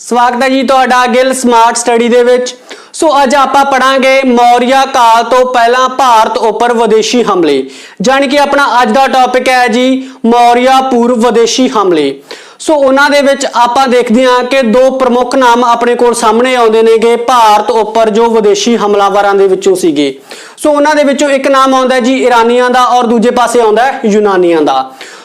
स्वागत है जी तुहाडा गिल स्मार्ट स्टडी दे विच। सो अज आपां पढ़ांगे मौर्य काल तो पहला भारत उपर विदेशी हमले, जानी कि अपना अज दा टॉपिक है जी मौर्य पूर्व विदेशी हमले। सो उन्हां दे विच आपां देखदे हां कि दो प्रमुख नाम अपने कोल सामने आउंदे नेगे भारत उपर जो विदेशी हमलावरां दे विचों सीगे। सो उन्हां दे विचों एक नाम आउंदा जी ईरानियां दा और दूजे पासे आउंदा यूनानियां दा।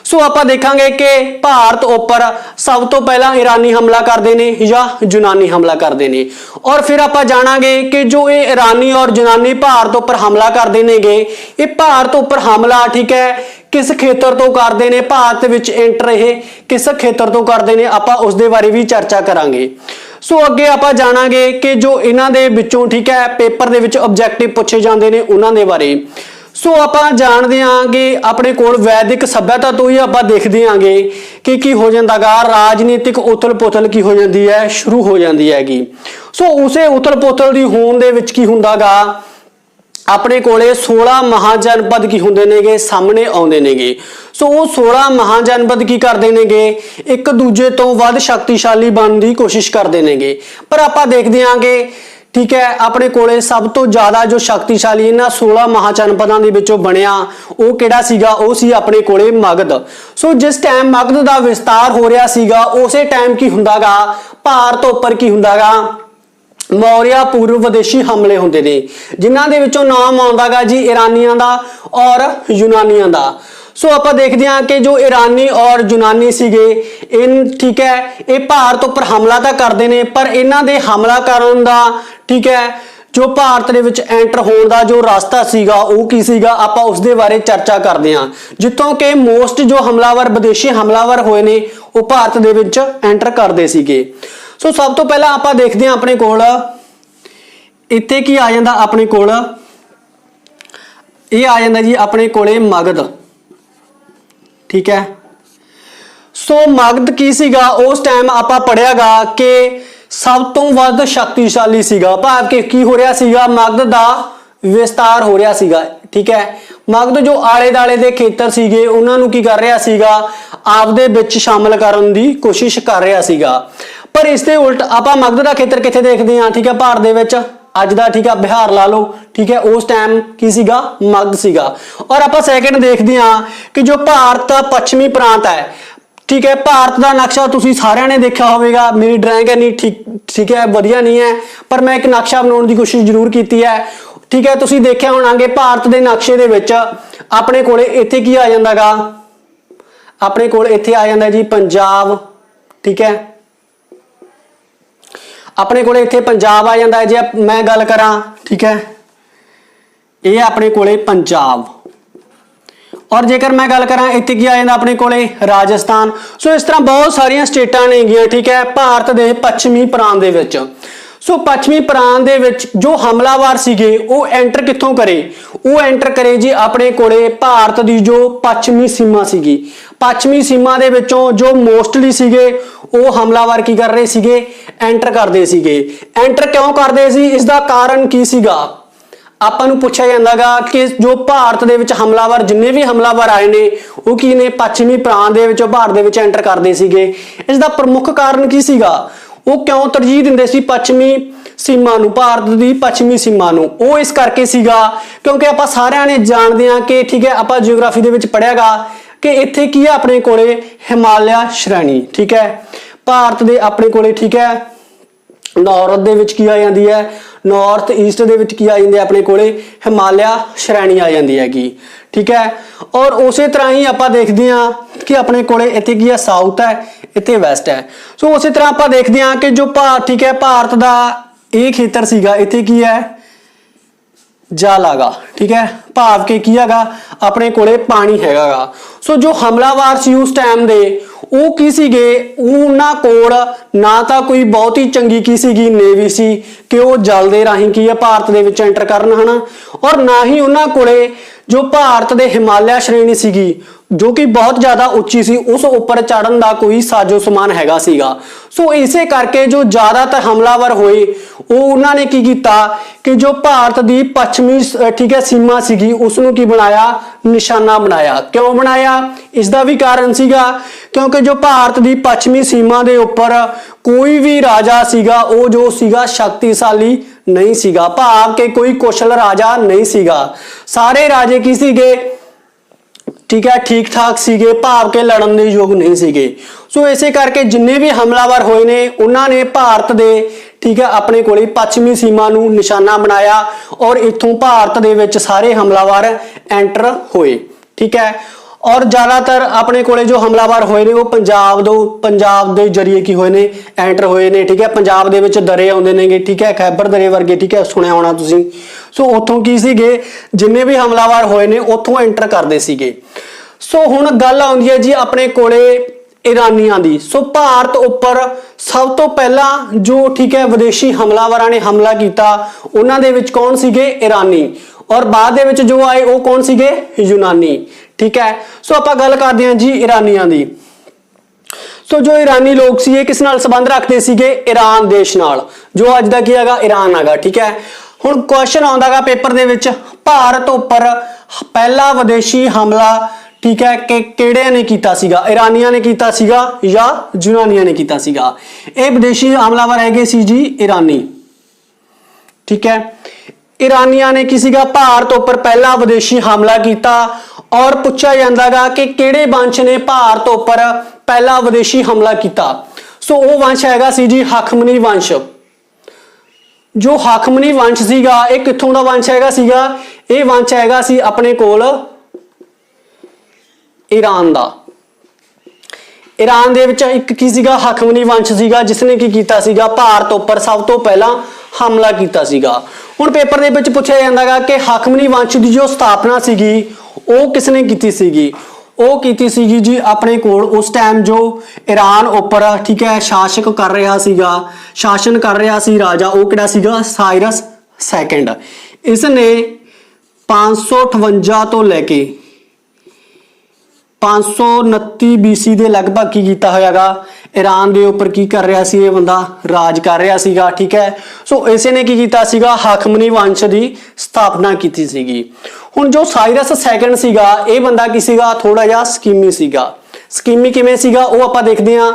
सो आपां देखांगे कि भारत उपर सब तो पहला ईरानी हमला करते ने या यूनानी हमला करते ने, और फिर आपां जाणांगे कि जो ये ईरानी और यूनानी भारत उपर हमला करते नेगे, ये भारत उपर हमला ठीक है किस खेतर तो करते ने, भारत विच एंटर ये किस खेतर तो करते ने, आपां उस दे बारे भी चर्चा करांगे। सो अगे आपां जाणांगे कि जो इन्हां दे विचों ठीक है पेपर दे विच ऑब्जेक्टिव पूछे जांदे ने उन्हां दे बारे। सो आपां जानते हैं कि अपने कोल वैदिक सभ्यता तो ही आपां देखते हैं कि की हो जाता गा राजनीतिक उथल पुथल की हो जाती है, शुरू हो जाती हैगी। सो उसे उथल पुथल की होंद दे विच की हुंदा गा अपने कोले 16 महाजनपद की होंदे नेगे सामने आउंदे नेगे। सो वो 16 महाजनपद की करते नेगे एक दूजे तो वध शक्तिशाली बनने की कोशिश करते नेगे, पर आपां देखते हैं कि ठीक है अपने कोले सब तो ज्यादा जो शक्तिशाली इन्हां 16 महाजनपदां दे विचों बनिया वो किहड़ा सीगा, वो सी अपने कोले मगध। सो जिस टाइम मगध दा विस्तार हो रहा सीगा उसे टाइम की हुंदा गा भारत उपर की हुंदा गा मौर्य पूर्व विदेशी हमले होंदे ने, जिन्हां दे विचों नाम आउंदा गा जी ईरानियां दा और यूनानियां दा। सो आपां देखदे हां कि जो ईरानी और यूनानी सीगे इन ठीक है ये भारत उपर हमला तां करदे ने, पर इन्हां दे हमला करन दा ठीक है जो भारत दे विच एंटर होने का जो रास्ता सीगा वो की सीगा, आपां उस दे बारे चर्चा करदे हां। जिथों कि मोस्ट जो हमलावर विदेशी हमलावर होए ने वो भारत दे विच एंटर करदे सीगे। सो सब तो पहला आपां देखदे हां अपने कोल इत्थे की आ जांदा, अपने कोल ये आ जांदा जी अपने कोले मगध। ठीक है सो मगध की सीगा उस टाइम आपां पढ़ियागा कि सब तो वध शक्तिशाली सीगा, भाव कि की हो रहा सीगा मगध दा विस्तार हो रहा सीगा। ठीक है मगध जो आले दाले दे खेतर सीगे उन्हां नूं की कर रहा सीगा आपदे विच शामिल करन दी कोशिश कर रहा सीगा। पर इस दे उल्ट आपां मगध दा खेतर कित्थे देखदे हां, ठीक है भारत दे विच अज दा ठीक है बिहार ला लो, ठीक है उस टाइम की सीगा मगध सीगा। और आपां सैकेंड देखदे हां कि जो भारत दा पश्चिमी प्रांत है ठीक है भारत का नक्शा तुसी सारिਆਂ ने देखा होगा, मेरी ड्राइंग है नहीं ठीक है वधिया नहीं है पर मैं एक नक्शा बनाने की कोशिश जरूर की है। ठीक है तुसी देखिया होना कि भारत के नक्शे दे विच अपने कोले इत्थे की आ जांदा गा, अपने कोल इत्थे आ जांदा जी पंजाब। ठीक है अपने कोले इत्थे पंजाब आ जांदा है। जे मैं गल करा ठीक है ये अपने कोले पंजाब, और जेकर मैं गल करा इत्थे की आ जांदा अपने कोले राजस्थान। सो इस तरह बहुत सारिया स्टेटां नेगियां ठीक है भारत के पश्चिमी प्रांत दे विच। सो पश्चिमी प्रांत दे विच जो हमलावर सीगे वो एंटर कित्थों करे, वो एंटर करे जी अपने कोले भारत की जो पश्चिमी सीमा सीगी। पश्चिमी सीमा दे विचों जो मोस्टली सीगे वो हमलावर की कर रहे सीगे एंटर करते सीगे। एंटर क्यों करते सी, इसका कारण की सीगा आपां नूं पुछया जांदा गा कि जो भारत दे विच हमलावर जिन्ने भी हमलावर आए ने वो की ने पश्चिमी प्रांत दे विचों भारत दे विच एंटर करते सीगे। इसका प्रमुख कारण की सीगा, वो क्यों तरजीह दिंदे सी पश्चिमी सीमा नूं, भारत की पश्चिमी सीमा नूं, वो इस करके सीगा क्योंकि आपां सारिਆਂ ने जानते हैं कि ठीक है आपां जियोग्राफी दे विच पढ़िया गा कि इत्थे की है अपने कोले हिमालय श्रेणी। ठीक है भारत दे अपने कोले ठीक है नॉर्थ दे विच की आ जांदी है, नॉर्थ ईस्ट दे विच की आ जांदी है अपने कोले हिमालय श्रेणी आ जांदी हैगी। ठीक है और उसे तरह ही आपां देखदे हां कि अपने कोले इत्थे की है साउथ है, इत्थे वैस्ट है। सो उसे तरह आपां देखदे हां कि जो ठीक है भारत दा ये खेतर सीगा इत्थे की है जालागा। ठीक है भाव के की हैगा अपने कोले पानी हैगा गा। सो जो हमलावर सी उस टाइम दे वो की सीगे उन्हां कोल ना तां कोई बहुत ही चंगी की सीगी नेवी सी कि वो जल दे राही की है भारत दे विच एंटर करन है ना, और ना ही उन्हां कोले जो भारत दे हिमालय श्रेणी सीगी जो कि बहुत ज्यादा उच्ची सी उस उपर चढ़न का कोई साजो समान हैगा सीगा। सो इसे करके जो ज्यादातर हमलावर होए वो उन्होंने की कीता कि जो भारत की पश्चिमी ठीक है सीमा सीगी उसनूं की बनाया निशाना बनाया। क्यों बनाया, इसका भी कारण सीगा क्योंकि जो भारत की पश्चिमी सीमा के उपर कोई भी राजा सीगा वो जो सीगा शक्तिशाली नहीं सीगा, भाव के कोई कुशल राजा नहीं सीगा। सारे राजे की सीगे, ठीक है, ठीक ठाक सीगे, भाव के लड़न के योग नहीं सीगे। सो इसे करके जिन्ने भी हमलावर होए ने उन्होंने भारत दे, ठीक है, अपने कोले पश्चिमी सीमा नूं निशाना बनाया और इत्थों भारत दे विच सारे हमलावर एंटर होए, ठीक है। और ज्यादातर अपने कोले जो हमलावर होए ने वो पंजाब दे जरिए की होए ने एंटर होए ने, ठीक है। पंजाब दे विच दरे आउंदे नेगे, ठीक है, खैबर दरे वर्गे, ठीक है, सुनिया होना तुसीं। सो उत्थों की सीगे जिन्ने भी हमलावर होए ने उत्थों एंटर करदे सीगे। सो हुण गल आउंदी है जी अपने कोले ईरानियां दी। सो भारत उपर सब तो पहला जो, ठीक है, विदेशी हमलावरां ने हमला किया उन्हां दे विच कौन सीगे? ईरानी। और बाद दे विच जो आए वो कौन सीगे? यूनानी, ठीक है। सो आपां गल करदे हां जी ईरानियां दी। सो जो ईरानी लोग सी ये किस नाल संबंध रखते सीगे? ईरान देश नाल, जो अज दा की हैगा ईरान हैगा, ठीक है। हुण क्वेश्चन आउंदा गा पेपर दे विच, भारत उपर पहला विदेशी हमला, ठीक है, कि किहड़े ने कीता सीगा? ईरानियां ने कीता सीगा या यूनानियां ने कीता सीगा? ये विदेशी हमलावर हैगे सी जी ईरानी, ठीक है। ईरानियां ने की सीगा भारत उपर पहला विदेशी हमला किया और पूछा जाता गा कि किहड़े वंश ने भारत उपर पहला विदेशी हमला किया? सो वो वंश हैगा सी जी हखमनी वंश। जो हखमनी वंश सीगा ये कित्थों दा वंश हैगा सीगा? ये वंश हैगा सी अपने कोल ईरान दा। ईरान दे विच एक की सीगा हखमनी वंश सीगा जिसने की कीता सीगा भारत उपर सब तो पहला हमला किया सीगा। हुण पेपर दे विच पूछा जांदा गा कि हखमनी वंश की जो स्थापना सीगी वो किसने कीती सीगी? वो कीती सीगी जी अपने कोल उस टाइम जो ईरान उपर, ठीक है, शासन कर रहा सी राजा, वो किहड़ा सीगा? Cyrus second. इसने 558 तो लैके 529 BC ਦੇ ਲਗਭਗ ਕੀ ਕੀਤਾ ਹੋਇਆਗਾ ईरान ਦੇ ਉੱਪਰ ਕੀ ਕਰ ਰਿਹਾ ਸੀ? ਇਹ ਬੰਦਾ ਰਾਜ ਕਰ ਰਿਹਾ ਸੀਗਾ, ਠੀਕ ਹੈ। ਸੋ ਇਸੇ ਨੇ ਕੀ ਕੀਤਾ ਸੀਗਾ? ਹਖਮਨੀ ਵੰਸ਼ ਦੀ ਸਥਾਪਨਾ ਕੀਤੀ ਸੀਗੀ। ਹੁਣ ਜੋ ਸਾइरस ਸੈਕੰਡ ਸੀਗਾ ਇਹ ਬੰਦਾ ਕੀ ਸੀਗਾ? ਥੋੜਾ ਜਿਹਾ ਸਕੀਮੀ ਸੀਗਾ। ਸਕੀਮੀ ਕਿਵੇਂ ਸੀਗਾ ਉਹ ਆਪਾਂ ਦੇਖਦੇ ਹਾਂ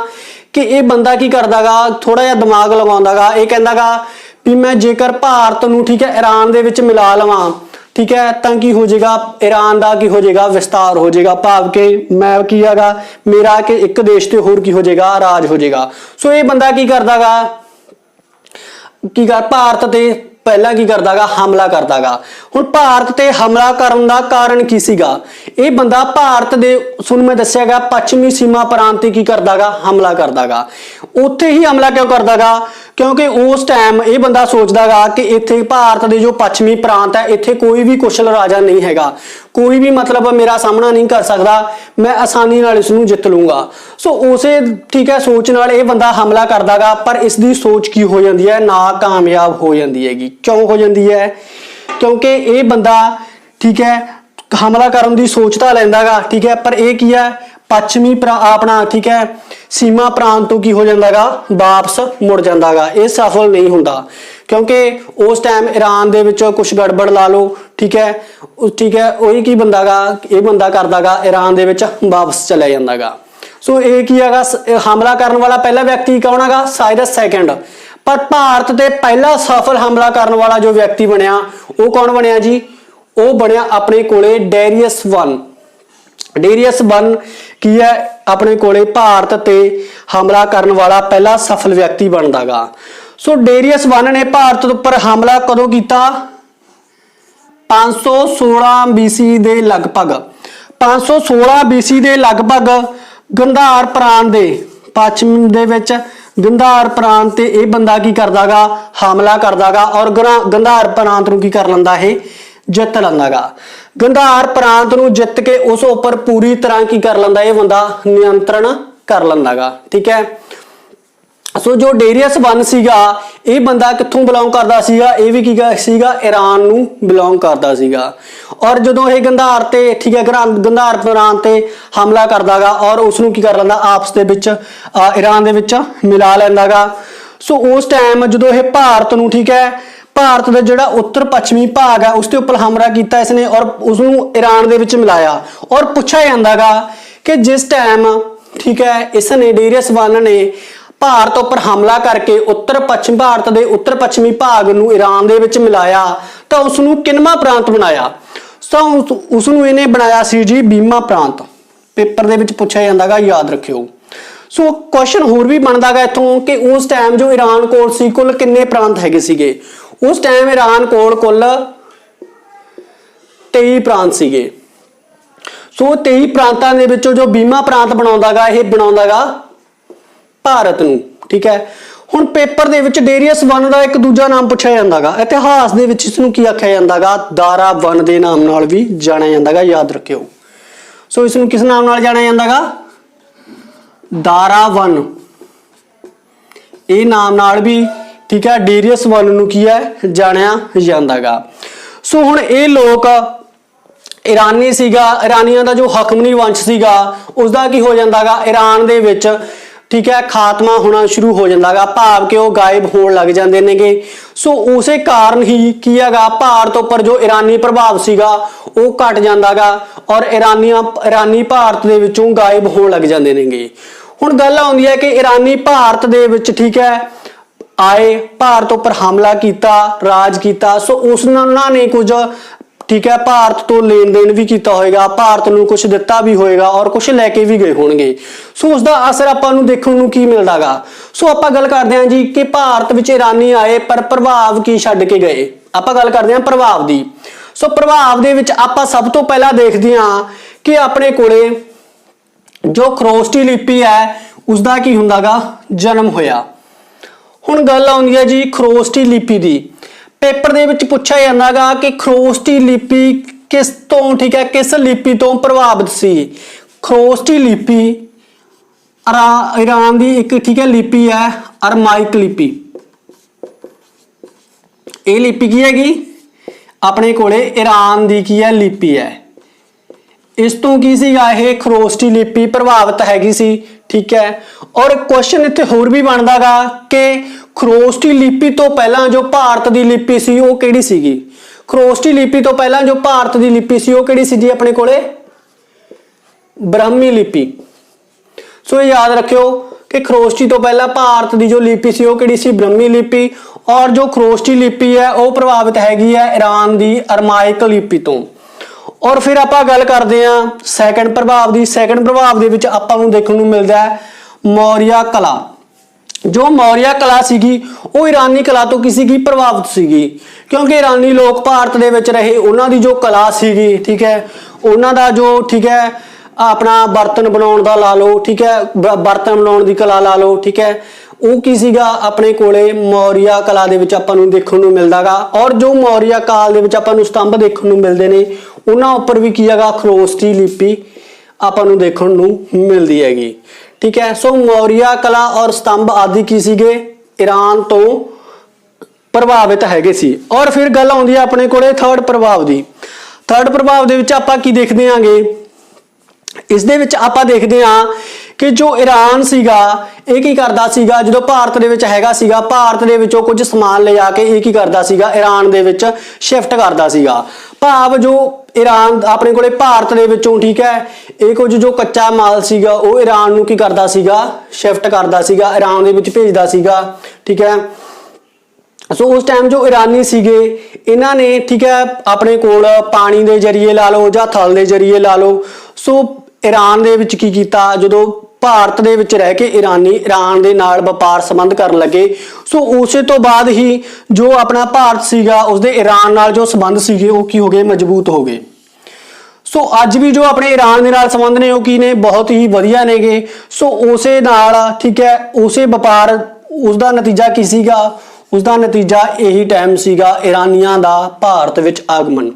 ਕਿ ਇਹ ਬੰਦਾ ਕੀ ਕਰਦਾਗਾ? ਥੋੜਾ ਜਿਹਾ ਦਿਮਾਗ ਲਗਾਉਂਦਾਗਾ। ਇਹ ਕਹਿੰਦਾਗਾ ਵੀ ਮੈਂ ਜੇਕਰ ਭਾਰਤ ਨੂੰ, ਠੀਕ ਹੈ, ईरान ਦੇ ਵਿੱਚ ਮਿਲਾ ਲਵਾਂ, ठीक है, तो की हो जाएगा? ईरान का की हो जाएगा? विस्तार हो जाएगा, भाव के मैं की हैगा मेरा के एक देश ते होर की हो जाएगा? राज हो जाएगा। सो ये बंदा की करदागा? की कर भारत ते पहला की करदागा? हमला करदागा। हुण भारत ते हमला करन दा कारण की सीगा? ये बंदा भारत दे सुन मैं दस्सियागा पश्चिमी सीमा प्रांत ते की करदागा? हमला करदागा। उत्थे ही हमला क्यों करदागा? क्योंकि उस टाइम ये बंदा सोचदागा कि इत्थे भारत के जो पश्चिमी प्रांत है इत्थे कोई भी कुशल राजा नहीं हैगा, कोई भी मतलब मेरा सामना नहीं कर सकता, मैं आसानी नाल इसनूं जित लूंगा। सो उसे, ठीक है, सोच नाल ये बंदा हमला करदागा पर इसकी सोच की हो जाती है? नाकामयाब हो जाती हैगी। क्यों हो जाती है? क्योंकि ये बंदा, ठीक है, हमला करन दी सोचता लैंदागा, ठीक है, पर यह की है पश्चिमी अपना, ठीक है, सीमा प्रांत तो की हो जाएगा? वापस मुड़ जाएगा। ये सफल नहीं होता क्योंकि उस टाइम ईरान दे विच कुछ गड़बड़ ला लो, ठीक है, वही की बंदा गा ये बंदा करदागा ईरान दे विच वापस चला जाएगा। सो ये की हैगा हमला करने वाला पहला व्यक्ति कौन हैगा? Cyrus second. पर भारत ते पहला सफल हमला करने वाला जो व्यक्ति बनया वो कौन बनया जी? वो बनया अपने कोले डेरियस वन। डेरियस वन की है अपने कोले भारत ते हमला करने वाला पहला सफल व्यक्ति बनदागा। सो डेरियस वन ने भारत पर हमला कदों किया? 516 BC दे लगभग 516 BC दे लगभग गंधार प्रांत दे पश्चिम दे विच गंधार प्रांत ते ये बंदा की करदागा? हमला करदागा और गंधार प्रांत नूं की कर लंदा है? जित लैंदागा। गंधार प्रांत नूं जित के उस उपर पूरी तरह की कर लैंदा ये बंदा? नियंत्रण कर लैंदागा, ठीक है। सो जो डेरियस वन सीगा ये बंदा कित्थों बिलोंग करदा सीगा? ये भी की सीगा? ईरान नूं बिलोंग करदा सीगा। और जदों ये गंधार ते, ठीक है, गंधार प्रांत ते हमला करदागा और उसनूं की कर लैंदा? आपस दे विच ईरान दे विच मिला लैंदागा। सो उस टाइम जदों ये भारत नूं, ठीक है, भारत का जिहड़ा उत्तर पश्चिमी भाग है उसके उपर हमला किया इसने और उसनूं ईरान दे विच मिलाया। और पूछा जांदागा कि जिस टाइम ठीक है इसने डेरियस वन ने ਭਾਰਤ ਉੱਪਰ ਹਮਲਾ ਕਰਕੇ ਉੱਤਰ ਪੱਛਮ ਭਾਰਤ ਦੇ ਉੱਤਰ ਪੱਛਮੀ ਭਾਗ ਨੂੰ ਈਰਾਨ ਦੇ ਵਿੱਚ ਮਿਲਾਇਆ ਤਾਂ ਉਸ ਨੂੰ ਕਿੰਨਵਾਂ ਪ੍ਰਾਂਤ ਬਣਾਇਆ ਤਾਂ ਉਸ ਨੂੰ ਇਹਨੇ ਬਣਾਇਆ ਸੀ ਜੀ 20ਵਾਂ ਪ੍ਰਾਂਤ ਪੇਪਰ ਦੇ ਵਿੱਚ ਪੁੱਛਿਆ ਜਾਂਦਾਗਾ ਯਾਦ ਰੱਖਿਓ ਸੋ ਕੁਐਸਚਨ ਹੋਰ ਵੀ ਬਣਦਾਗਾ ਇੱਥੋਂ ਕਿ ਉਸ ਟਾਈਮ ਜੋ ਈਰਾਨ ਕੋਲ ਸੀ ਕੁੱਲ ਕਿੰਨੇ ਪ੍ਰਾਂਤ ਹੈਗੇ ਸੀਗੇ ਉਸ ਟਾਈਮ ਈਰਾਨ ਕੋਲ ਕੁੱਲ 23 ਪ੍ਰਾਂਤ ਸੀਗੇ ਸੋ 23 ਪ੍ਰਾਂਤਾਂ ਦੇ ਵਿੱਚੋਂ ਜੋ 20ਵਾਂ ਪ੍ਰਾਂਤ ਬਣਾਉਂਦਾਗਾ ਇਹ ਬਣਾਉਂਦਾਗਾ ਭਾਰਤ ਨੂੰ ਠੀਕ ਹੈ ਹੁਣ ਪੇਪਰ ਦੇ ਵਿੱਚ ਡੇਰੀਅਸ ਵਨ ਦਾ ਇੱਕ ਦੂਜਾ ਨਾਮ ਪੁੱਛਿਆ ਜਾਂਦਾਗਾ ਇਤਿਹਾਸ ਦੇ ਵਿੱਚ ਇਸ ਨੂੰ ਕੀ ਆਖਿਆ ਜਾਂਦਾਗਾ ਦਾਰਾ ਵਨ ਦੇ ਨਾਮ ਨਾਲ ਵੀ ਜਾਣਿਆ ਜਾਂਦਾਗਾ ਯਾਦ ਰੱਖਿਓ ਸੋ ਇਸ ਨੂੰ ਕਿਸ ਨਾਮ ਨਾਲ ਜਾਣਿਆ ਜਾਂਦਾਗਾ ਦਾਰਾ ਵਨ ਇਹ ਨਾਮ ਨਾਲ ਵੀ ਠੀਕ ਹੈ ਡੇਰੀਅਸ ਵਨ ਨੂੰ ਕੀ ਹੈ ਜਾਣਿਆ ਜਾਂਦਾਗਾ ਸੋ ਹੁਣ ਇਹ ਲੋਕ ਈਰਾਨੀ ਸੀਗਾ ਈਰਾਨੀਆਂ ਦਾ ਜੋ ਹਕਮਨੀ ਵੰਸ਼ ਸੀਗਾ ਉਸ ਦਾ ਕੀ ਹੋ ਜਾਂਦਾਗਾ ਈਰਾਨ ਦੇ ਵਿੱਚ ठीक है खात्मा होना शुरू हो जाता भाव कि वह गायब होने लग जाते नेगे सो उस कारण ही की हैगा भारत उपर जो ईरानी प्रभाव सीगा वह घट जाता और ईरानी भारत दे विचों गायब होने लग जाते नेगे हुण गल आउंदी है कि ईरानी भारत दे विच ठीक है आए भारत उपर हमला किया राज किया सो उन्होंने कुछ ठीक है भारत तो लेन देन भी किया होएगा भारत नूं कुछ दिता भी होएगा और कुछ लैके भी गए होणगे सो उसका असर आपां नूं देखण नूं की मिलदागा सो आपां गल करदे हां जी कि भारत विच ईरानी आए पर प्रभाव की छड्ड के गए आपां गल करदे हां प्रभाव दी सो प्रभाव दे विच आपां सब तो पहला देखदे हां कि अपने कोले जो खरोष्टी लिपि है उसका की हुंदागा जन्म होया हुण गल आउंदी है जी खरोष्टी लिपि दी पेपर दे विच पुछा जांदागा कि खरोष्टी लिपि किस तो ठीक है किस लिपि तो प्रभावित सी खरोष्टी लिपि ईरान दी एक ठीक है लिपि है अरमाइक लिपि ये लिपि की हैगी अपने कोले ईरान दी की है लिपि है इस तो की सीगा ये खरोष्टी लिपि प्रभावित हैगी सी ठीक है और क्वेश्चन इत्थे होर भी बनदागा कि खरोष्टी लिपि तो पहला जो भारत की लिपि सी वो किहड़ी सीगी खरोष्टी लिपि तो पहला जो भारत की लिपि सी वो किहड़ी सी जी अपने कोले ब्राह्मी लिपि सो याद रखियो कि खरोष्टी तो पहला भारत की जो लिपि सी वो किहड़ी सी ब्राह्मी लिपि और जो खरोष्टी लिपि है वो प्रभावित हैगी है ईरान की अरमाइक लिपि तो और फिर आपां गल करदे हां सैकंड प्रभाव की सैकंड प्रभाव दे विच आपां नूं देखण नूं मिलदा है मौर्य कला जो मौर्य कला सीगी वो ईरानी कला तो की सीगी प्रभावित सीगी क्योंकि ईरानी लोग भारत दे विच रहे उन्हां दी जो कला सीगी ठीक है उन्हां दा जो ठीक है अपना बर्तन बनाउण दा ला लो ठीक है बर्तन बनाउण दी कला ला लो ठीक है वो की सीगा अपने कोले मौर्य कला दे विच आपां नूं देखण नूं मिलदागा और जो मौर्य काल दे विच आपां नूं स्तंभ देखण नूं मिलदे ने उन्हां उपर भी की हैगा खरोष्टी लिपि आपां नूं देखण नूं मिलदी हैगी ठीक है सो मौर्य कला और स्तंभ आदि की सीगे ईरान तो प्रभावित हैगे सी और फिर गल आउंदी है अपने कोले थर्ड प्रभाव दी थर्ड प्रभाव दे विच आपां की देखदे आंगे इस दे विच आपां देखदे हां कि जो ईरान सीगा ये की करदा सीगा जो भारत दे विच हैगा सीगा भारत दे विचों कुछ समान ले जाके ये की करदा सीगा ईरान दे विच शिफ्ट करदा सीगा भाव जो ईरान अपने कोले भारत दे विचों ठीक है ये कुछ जो कच्चा माल सीगा वो ईरान नूं की करदा सीगा शिफ्ट करदा सीगा ईरान दे विच भेजदा सीगा ठीक है सो उस टाइम जो ईरानी सीगे इन्हां ने ठीक है अपने कोल पानी दे जरिए ला लो जां थल दे जरिए ला लो सो ईरान दे विच की कीता जदों भारत दे विच रह के ईरानी ईरान दे नाल व्यापार संबंध करन लगे सो उसे तो बाद ही जो अपना भारत सीगा उसदे ईरान नाल जो संबंध सीगे वो की हो गए मजबूत हो गए सो अज भी जो अपने ईरान दे नाल संबंध ने वो की ने बहुत ही वधिया नेगे सो उसे नाल ठीक है उसे व्यापार उसका नतीजा की सीगा उसका नतीजा यही टाइम सीगा ईरानियां दा भारत विच आगमन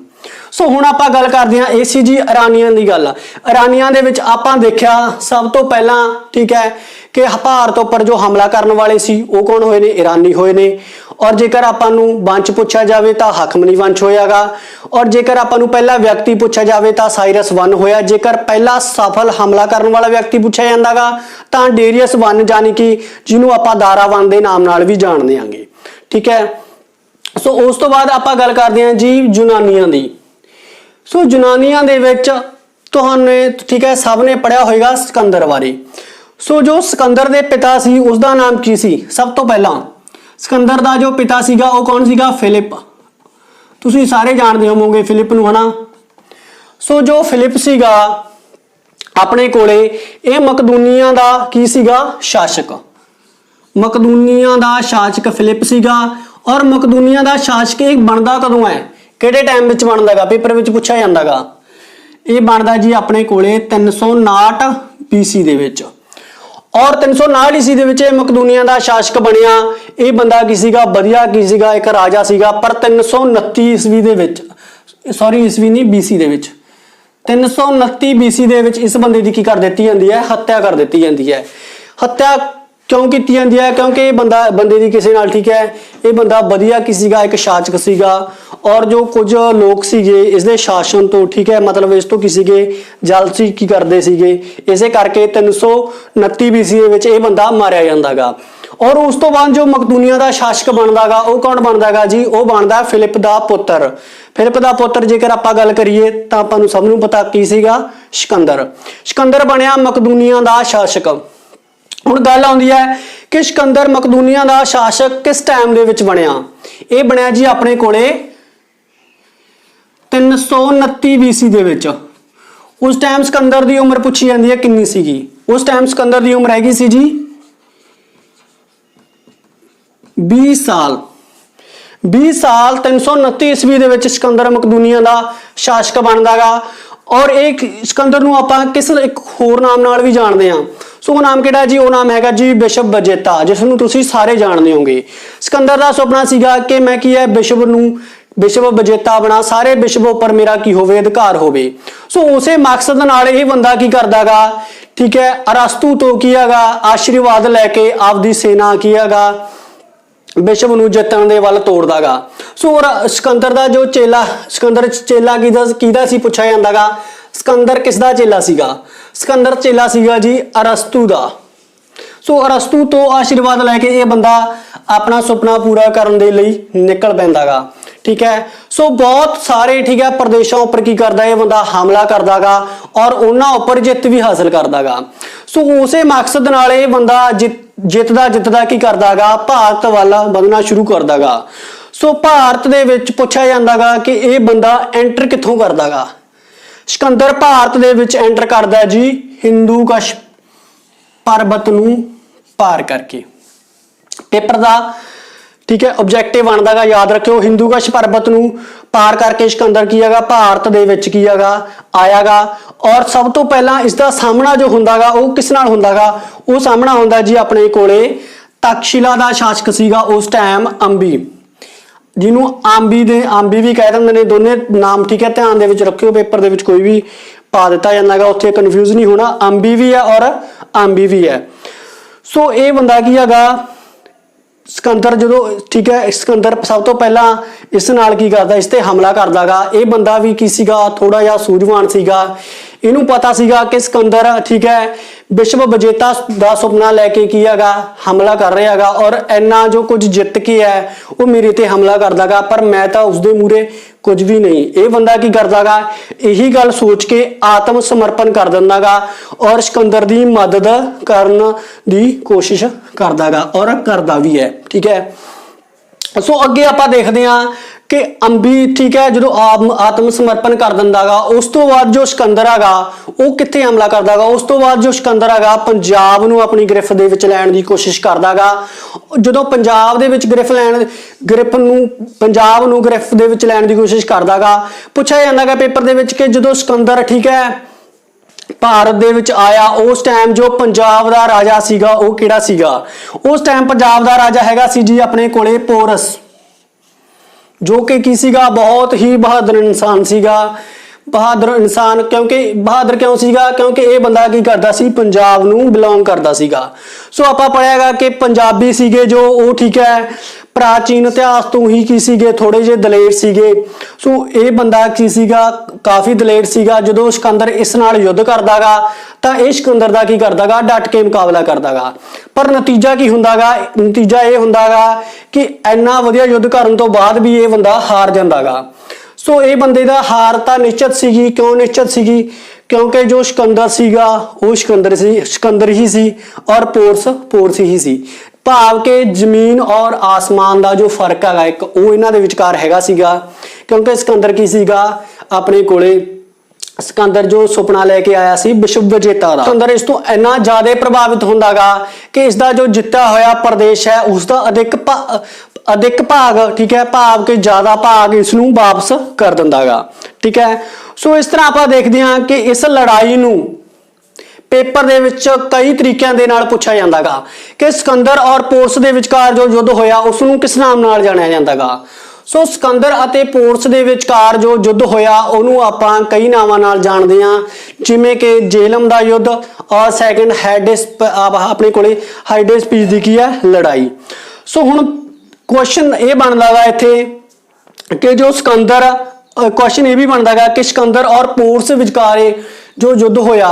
सो हुण आपां गल करदे हां इस जी ईरानियां दी गल ईरानियां दे विच आपां देखिया सब तो पहला ठीक है कि भारत उपर जो हमला करने वाले सी वो कौन होए ने ईरानी होए ने और जेकर आपां नूं वंश पुछा जाए तो हकमनी वंश होयागा और जेकर आपां नूं पहला व्यक्ति पुछा जाए तो साइरस वन होया जेकर पहला सफल हमला करने वाला व्यक्ति पूछा जांदागा तां डेरियस वन जानी कि जिन्हों आपां दारा वन दे नाम नाल भी जाणदे हांगे ठीक है सो उस तो बाद आपां गल करदे हां जी यूनानियां दी सो यूनानियां दे विच तुहाने ठीक है सब ने पढ़िया होगा सिकंदर बारे। सो जो सिकंदर के पिता सी उसका नाम की सी? सब तो पहला सिकंदर का जो पिता सीगा वो कौन सीगा? फिलिप। तुसीं सारे जानते होवोगे फिलिप नूं, है ना। सो जो फिलिप सीगा अपने कोले ये मकदूनिया का की सीगा? शासक। मकदूनिया का शासक फिलिप सीगा। और मकदूनिया का शासक एक बनता कदों है, किहड़े टाइम विच बनदा गा? पेपर विच पुछा जांदा गा। ये बनता जी अपने कोले 359 BC दे विच। और 359 ईस्वी दे विच मकदूनिया का शासक बनया। ये बंदा की सीगा? वधिया की सीगा, एक राजा सीगा। पर 329 ईस्वी दे विच, सॉरी ईस्वी नहीं BC दे विच, 329 BC दे विच इस बंदे की की कर दी जाती है? हत्या कर दी जाती है। हत्या क्यों की जाती है? क्योंकि ये बंदे की किसी नाल ठीक है, ये बंदा वधिया की सीगा, एक शासक सीगा। और जो कुछ लोग सीगे इसके शासन तो ठीक है, मतलब इस तो किसी के जालसी की करते सीगे, इसे करके 329 BC दे विच ये बंदा मारिया जांदा गा। और उस तो बाद जो मकदूनिया का शासक बनता गा वो कौन बनता गा जी? वो बनता फिलिप का पुत्र। फिलिप का पुत्र जेकर आप गल करिए तो आपां सब नूं पता की सीगा? सिकंदर। सिकंदर बनया मकदूनिया का शासक। हुण गल आउंदी है कि सिकंदर मकदूनिया का शासक किस टाइम दे विच बनया? ये बनया जी अपने कोले 329 BC दे विच। उस टाइम सिकंदर की उम्र पूछी जाती है कितनी सीगी? उस टाइम सिकंदर की उम्र हैगी सी जी 20 साल। 20 साल 329 ईस्वी दे विच सिकंदर मकदूनिया का शासक बनदा गा। और एक सिकंदर नूं आपां किस एक होर नाम नाल भी जानते हैं। सो वो नाम किहड़ा जी? वो नाम हैगा जी बिशप बजेता, जिसनूं तुसीं सारे जानते होंगे। सिकंदर का सुपना सीगा कि मैं की है बिशप बजेता बना, सारे बिशप उपर मेरा की होवे अधिकार होवे। सो उसे मकसद नाल ये बंदा की करदा गा ठीक है, अरस्तु तो की हैगा आशीर्वाद लैके आपदी सेना की हैगा बिशप नूं जितण दे वल तोड़दा गा। सो सिकंदर का जो चेला, सिकंदर चेला किहदा सी पुछा जांदा गा? सिकंदर किसदा चेला सीगा? सिकंदर चेला सीगा जी अरस्तु दा। सो अरस्तु तो आशीर्वाद लैके ये बंदा अपना सुपना पूरा करने दे लई निकल पैंदा गा। ठीक है। सो बहुत सारे ठीक है प्रदेशों उपर की करदा ये बंदा हमला करदा गा और उन्हां उपर जित भी हासिल करदा गा। सो उसे मकसद नाल ये बंदा जितदा की करदा गा भारत वाला वधना शुरू करदा गा। सो भारत दे विच पुछा जांदा गा कि ये बंदा एंटर कित्थों करदा गा? सिकंदर भारत दे विच एंटर करदा जी हिंदू कश पर्वत नूं पार करके। पेपर दा ठीक है ऑब्जेक्टिव बनता गा, याद रखियो हिंदू कश पर्वत नूं पार करके सिकंदर की हैगा भारत दे विच की हैगा आया गा। और सब तो पहला इसका सामना जो हुंदा गा वो किस नाल हुंदा गा? वो सामना हुंदा जी अपने कोले तक्षशिला दा शासक सीगा उस टाइम अंबी, जिन्हों आंबी भी कह दिंदे ने, दोने नाम ठीक है ध्यान दे विच रखियो, पेपर दे विच कोई भी पा दिता जांदा गा, उत्थे कन्फ्यूज नहीं होना, अंबी भी है और आंबी भी है। सो ये बंदा की हैगा सिकंदर जो ठीक है सिकंदर सब तो पहला इस नाल की करदा इस ते हमला करदा गा। ये बंदा भी की सीगा थोड़ा जिहा सूझवान सीगा, इनू पता सीगा कि सिकंदर ठीक है विश्व विजेता दा सुपना लैके की हैगा हमला कर रहा हैगा और इन्ना जो कुछ जित के है वो मेरे ते हमला करदा गा, पर मैं तो उसदे मूरे कुछ भी नहीं। ये बंदा की करदा गा यही गल सोच के आत्म समर्पण कर दिंदा गा और सिकंदर दी मदद करन दी कोशिश करदा गा और करदा भी है। ठीक है। सो अगे आपां देखदे हां कि अंबी ठीक है जो आत्म समर्पण कर दिंदा गा, उस तो बाद जो सिकंदर हैगा वो कित्थे हमला करदा गा? उस तो बाद जो सिकंदर हैगा पंजाब नूं अपनी गिरफ्त दे विच लैण दी कोशिश करदा गा। जदों पंजाब दे विच पंजाब नूं गिरफ्त दे विच लैण दी कोशिश करदा गा, पुछिया जांदा गा पेपर दे विच कि जदों सिकंदर ठीक है भारत दे विच आया उस टाइम जो पंजाब दा राजा सीगा वो किहड़ा सीगा? उस टाइम पंजाब दा राजा हैगा सी जी अपने कोले पोरस, जो कि की सीगा बहुत ही बहादुर इंसान सीगा। बहादुर इंसान क्योंकि बहादुर क्यों सीगा? क्योंकि ये बंदा की करदा सी पंजाब नूं बिलोंग करदा सीगा। सो आपां पढ़ियागा कि पंजाबी सीगे जो वो ठीक है प्राचीन इतिहास तो ही की सीगे थोड़े जे दलेर सीगे। सो ये बंदा की सीगा काफ़ी दलेर सीगा। जदों सिकंदर इस नाल युद्ध करदा गा तां इह सिकंदर दा की करदा गा डट के मुकाबला करदा गा, पर नतीजा की हुंदा गा? नतीजा ये हुंदा गा कि इन्ना वधिया युद्ध करन तो बाद भी ये बंदा हार जांदा गा। सो ये बंदे दा हार तां निश्चित सीगी। क्यों निश्चित सीगी? क्योंकि जो सिकंदर सीगा वो सिकंदर ही सी और पोर्स ही सी। भाव के जमीन और आसमान का जो फर्क है एक वो इन्हां दे विचकार हैगा सीगा, क्योंकि सिकंदर की सीगा अपने कोले सिकंदर जो सुपना लेके आया सी विश्व विजेता दा। सिकंदर इस तो इन्ना ज्यादा प्रभावित हुंदागा कि इसका जो जित्ता होया प्रदेश है उसका अधिक भाग, ठीक है, भाव के ज्यादा भाग इसनूं वापस कर दिंदागा, ठीक है। सो इस तरह आप देखते हैं कि इस लड़ाई नूं पेपर दे विच कई तरीकों के नाल पूछा जांदागा कि सिकंदर और पोर्स दे विचकार जो युद्ध होया उसनूं किस नाम नाल जाणिया जांदागा। सो सिकंदर अते पोर्स दे विचकार जो युद्ध होया उहनूं आपां कई नावां नाल जाणदे हां, जिवें कि जेहलम दा युद्ध और सैकेंड अपने कोले हाइडेस्पीस दी की है लड़ाई। सो हुण क्वेश्चन ये बनदा गा इत्थे कि जो सिकंदर क्वेश्चन ये भी बनता है कि सिकंदर और पोर्स विचकारे जो युद्ध होया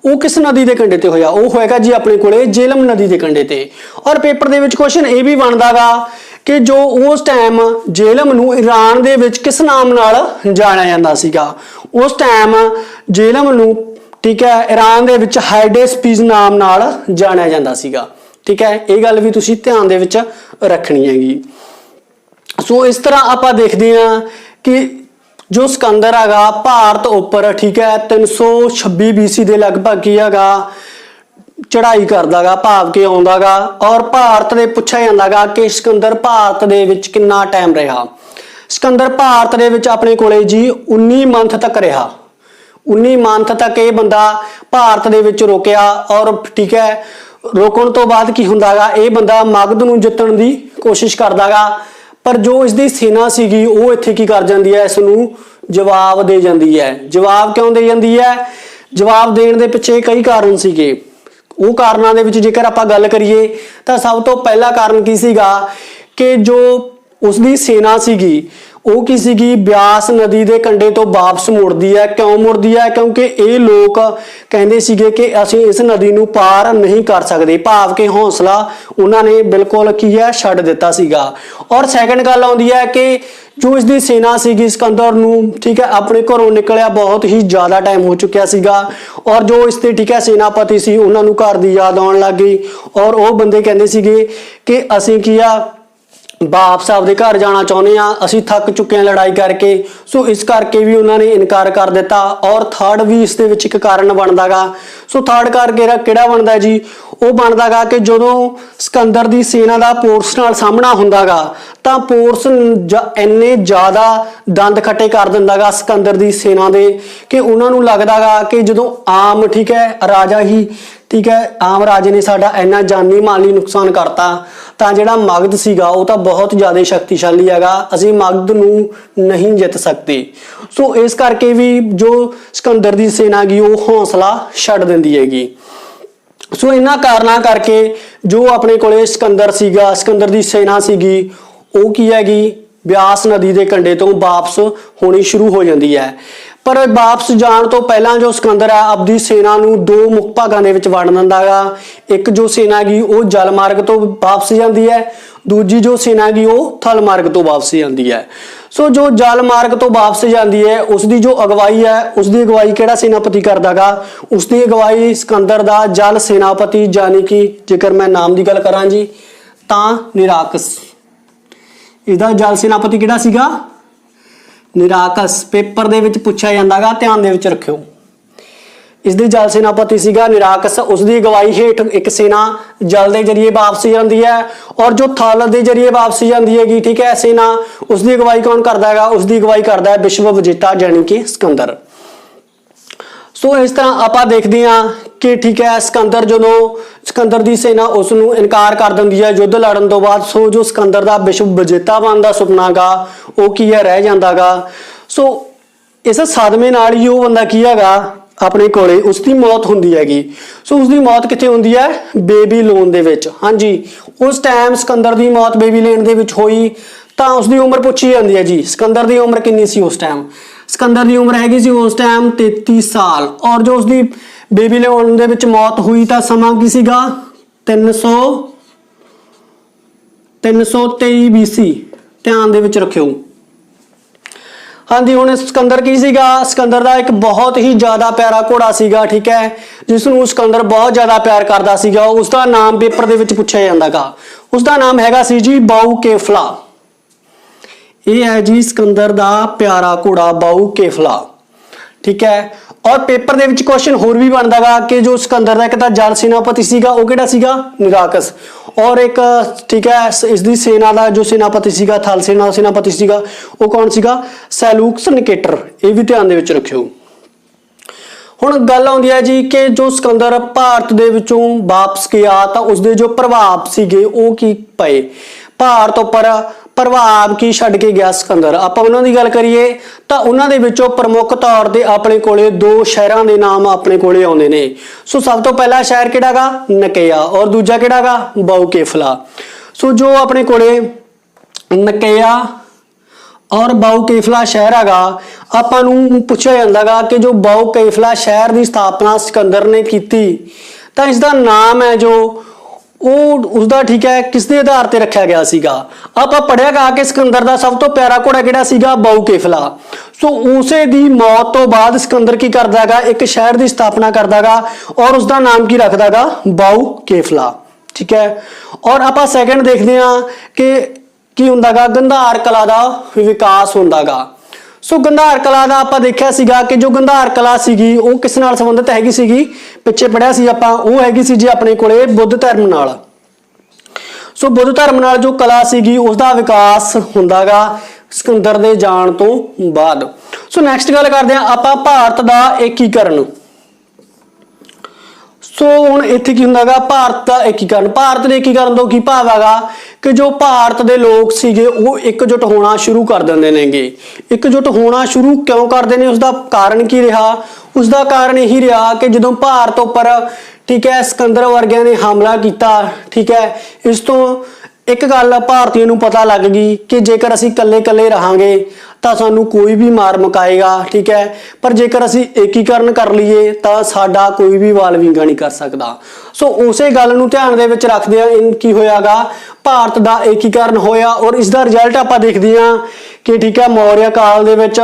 वो किस नदी के कंढे ते होया, वो होएगा जी अपने कोले जेहलम नदी के कंढे ते। और पेपर दे विच क्वेश्चन ये भी बनता गा कि जो उस टाइम जेहलम नूं ईरान दे विच किस नाम नाल जाणिया जांदा सीगा। उस टाइम जेहलम नूं, ठीक है, ईरान दे विच हाइडेस्पीस नाम नाल जाणिया जांदा सीगा, ठीक है। ये गल भी तुसीं ध्यान दे विच रखनी हैगी। सो इस तरह आप देखते हैं कि जो सिकंदर हैगा भारत उपर, ठीक है, 326 BC के लगभग की हैगा चढ़ाई करदा गा, भाव के आउंदा गा। और भारत दे पुछया जांदा गा कि सिकंदर भारत दे विच कितना टाइम रहा। सिकंदर भारत दे विच अपने कोले जी 19 मंथ तक रहा। 19 मंथ तक ये बंदा भारत दे विच रोकिया और, ठीक है, रोकण तो बाद की हुंदा गा ये बंदा मगध नूं जितण दी कोशिश करदा गा, पर जो इसकी सेना सीगी वो इत्थे की कर जांदी है, इसनूं जवाब दे जांदी है। जवाब क्यों दे जांदी है? जवाब देण दे पिछे कई कारण सीगे। वो कारणों दे विच जेकर आपां गल करिए तां सब तो पहला कारण की सीगा कि जो उसकी सेना सीगी वो की सीगी ब्यास नदी के कंढे तो वापस मुड़दी है। क्यों मुड़दी है? क्योंकि ये लोग कहते सीगे कि असीं इस नदी नूं पार नहीं कर सकते, भाव के हौसला उन्होंने बिल्कुल की है छड्ड दिता सीगा। और सैकेंड गल आउंदी है कि जो इसकी सेना सीगी सिकंदर नूं, ठीक है, अपने घरों निकलिया बहुत ही ज़्यादा टाइम हो चुकिया सीगा और जो इसके, ठीक है, सेनापति सी उन्हां नूं घर दी याद आउण लग गई और वो बंदे कहंदे सीगे कि असीं की आ वापस आपदे घर जाना चाहुंदे आ, असीं थक चुके हैं लड़ाई करके। सो इस करके भी उन्होंने इनकार कर दिता। और थर्ड भी इस दे विच एक कारण बनदा गा। सो थर्ड करके किहड़ा बनदा जी? वो बनदा गा कि जदों सिकंदर दी सेना दा पोर्स नाल सामना हुंदा गा तां पोर्स इन्ने ज़्यादा दंद खट्टे कर दिंदा गा सिकंदर दी सेना दे कि उन्हां नूं लगदा गा कि जदों आम, ठीक है, राजा ही, ठीक है, आम राजे ने साडा इन्ना जानी माली नुकसान करता तां जिहड़ा मगध सीगा वो तां बहुत ज़्यादा शक्तिशाली हैगा, असीं मगध नूं नहीं जित सकते। सो इस करके भी जो सिकंदर दी सेना गी वो हौसला छड्ड दिंदी हैगी। सो इन्हां कारणों करके जो अपने कोले सिकंदर सीगा, सिकंदर दी सेना सीगी वो की हैगी ब्यास नदी के कंढे तो वापस होनी शुरू हो जाती है। पर वापस जाण तो पहला जो सिकंदर है अपनी सेना नूं दो मुख भागां दे विच वंड दिंदा गा। एक जो सेना गी वो जल मार्ग तो वापस जाती है, दूजी जो सेना गी वो थल मार्ग तो वापस जाती है। सो जो जल मार्ग तो वापस जाती है उसकी जो अगवाई है उसकी अगवाई किहड़ा सेनापति करदा गा? उसकी अगवाई सिकंदर दा जल सेनापति यानी कि जेकर मैं नाम की गल करां जी तां निराकस। इसदा जल सेनापति किहड़ा सीगा? निराकस। पेपर दे विच पुछया जांदा गा, ध्यान दे विच रखियो। इसदी जल सेनापति सीगा निराकस। उसकी अगवाई हेठ एक सेना जल के जरिए वापस जाती है और जो थल के जरिए वापस जाती हैगी, ठीक है, सेना, उसकी अगवाई कौन करदा है? उसकी अगवाई करदा है विश्व विजेता यानी कि सिकंदर। सो इस तरह आप देखते हैं कि, ठीक है, सिकंदर जदों सिकंदर की सेना उसनूं इनकार कर दिंदी है युद्ध लड़न तो बाद, सो जो सिकंदर का विश्व विजेता बनने का सुपना गा वो की है रह जाता गा। सो इस सदमे नाल ही वो बंदा की हैगा अपने कोले उसकी मौत हुंदी हैगी। सो उसकी मौत कित्थे हुंदी है? बेबीलोन दे विच। हाँ जी, उस टाइम सिकंदर की मौत बेबीलोन दे विच होई तां उसकी उम्र पूछी जाती है जी सिकंदर की उम्र कितनी सी उस टाइम? सिकंदर की उम्र हैगी सी उस टाइम 33 साल। और जो उसकी बेबीलोन दे विच मौत हुई तां समा की सीगा 323 BC। ध्यान दे विच रखियो। हाँ जी, हुण सिकंदर की सीगा, सिकंदर दा एक बहुत ही ज्यादा प्यारा घोड़ा सीगा, ठीक है, जिसनूं सिकंदर बहुत ज्यादा प्यार करदा सीगा। उसका नाम पेपर दे विच पुछिया जांदा गा, उसका नाम हैगा सी जी बाऊ केफला। यह है जी सिकंदर दा प्यारा घोड़ा बाऊ केफला, ठीक है। और पेपर दे विच क्वेश्चन होर भी बनदा गा कि जो सिकंदर दा एक तां जल सेनापति सीगा वो किहड़ा सीगा, निराकस, और एक ठीक है इसदी सेना दा जो सेनापति सीगा, थल सेना दा सेनापति सीगा वो कौन सीगा, सैलूकस निकेटर। ये भी ध्यान दे विच रखियो। हुण गल आउंदी है जी कि जो सिकंदर भारत दे विचों वापस गया तां उसदे जो प्रभाव सीगे वो की पए, भारत उपर प्रभाव की छड्ड के गया सिकंदर। आपां उन्हां दी गल करिए तां उन्हां दे विचों प्रमुख तौर ते अपने कोले दो शहरां दे नाम अपने कोले आउंदे ने। सो सब तो पहला शहर किहड़ा गा, नकेया, और दूजा किहड़ा गा, बाऊ केफला। सो जो अपने कोले नकेया और बाऊ केफला शहर हैगा, आपां नूं पुछिया जांदा गा कि जो बाऊ केफला शहर की स्थापना सिकंदर ने की तां इसदा नाम है जो उसका ठीक है किसके आधार पर रखा गया सीगा। आपां पढ़िया गा कि सिकंदर का सब तो प्यारा घोड़ा किहड़ा सीगा, बाऊ केफला। सो उसे दी मौत तो बाद सिकंदर की करदा गा, एक शहर की स्थापना करदा गा और उसका नाम की रखदा गा, बाऊ केफला, ठीक है। और आपां सैकेंड देखते हैं कि की हुंदा गा, गंधार कला दा विकास हुंदा गा। सो गंधार कला दा आपां देखिया सीगा कि जो गंधार कला सीगी वो किस नाल संबंधित हैगी सीगी, पिछे पढ़िया सी आपां, वो हैगी सी जी अपने कोले बुद्ध धर्म नाल। सो बुद्ध धर्म नाल जो कला सीगी उसका विकास हुंदा गा सिकंदर दे जाण तो बाद। सो नैक्सट गल करदे हां आपां भारत दा एकीकरण। सो हुण इत्थे की हुंदा गा, भारत का एकीकरण। भारत के एकीकरण तो की भाव हैगा कि जो भारत के लोग सीगे वो एकजुट होना शुरू कर देंदे नेगे। एकजुट होना शुरू क्यों करते हैं, उसका कारण की रहा, उसका कारण यही रहा कि जो भारत उपर ठीक है सिकंदर वर्गिया ने हमला किया, ठीक है, इस तो एक गल भारतीय नूं पता लग गई कि जेकर असीं कल्ले कल्ले रहांगे तो सानू कोई भी मार मुकाएगा, ठीक है, पर जेकर असीं एकीकरण कर लीए तो साडा कोई भी वाल विंगा नहीं कर सकता। सो उसे गल नूं ध्यान दे विच रखदे इन की होयागा, भारत दा एकीकरण होया और इसका रिजल्ट आपां देखदे हां कि ठीक है मौर्य काल दे विच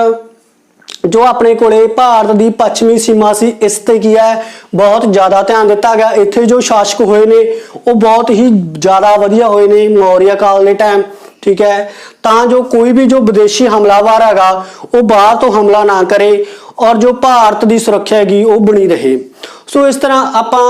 जो अपने कोले भारत की पश्चिमी सीमा सी इस ते की है बहुत ज़्यादा ध्यान दिता गया। इत्थे जो शासक होए ने वो बहुत ही ज़्यादा वधिया होए ने मौर्य काल के टाइम, ठीक है, तां जो कोई भी जो विदेशी हमलावर हैगा वो बाहर तो हमला ना करे और जो भारत की सुरक्षा हैगी वो बनी रहे। सो इस तरह आपां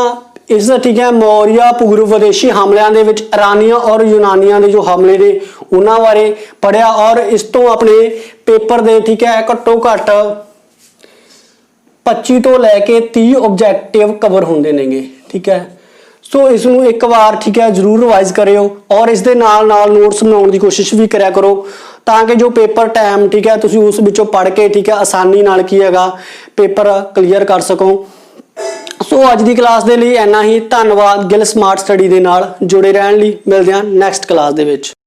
इस ठीक है मौर्य पूर्व विदेशी हमलों के विच ईरानियां और यूनानियां के जो हमले ने उन्हां बारे पढ़िया और इस तो अपने पेपर दे ठीक है घट्टो घट 25 तो लैके 30 ऑब्जेक्टिव कवर होंदे नेगे, ठीक है। सो इसनूं एक बार ठीक है जरूर रिवाइज करियो और इस दे नाल नाल नोट्स बनाउण दी कोशिश भी करिया करो ताकि जो पेपर टाइम ठीक है तुसीं उस विचों पढ़ के ठीक है आसानी नाल की हैगा पेपर क्लीयर कर सको। सो अज की क्लास के लिए इन्ना ही, धन्यवाद। गिल स्मार्ट स्टडी के नाल जुड़े रहने लई, मिलदे हां नैक्सट क्लास दे विच।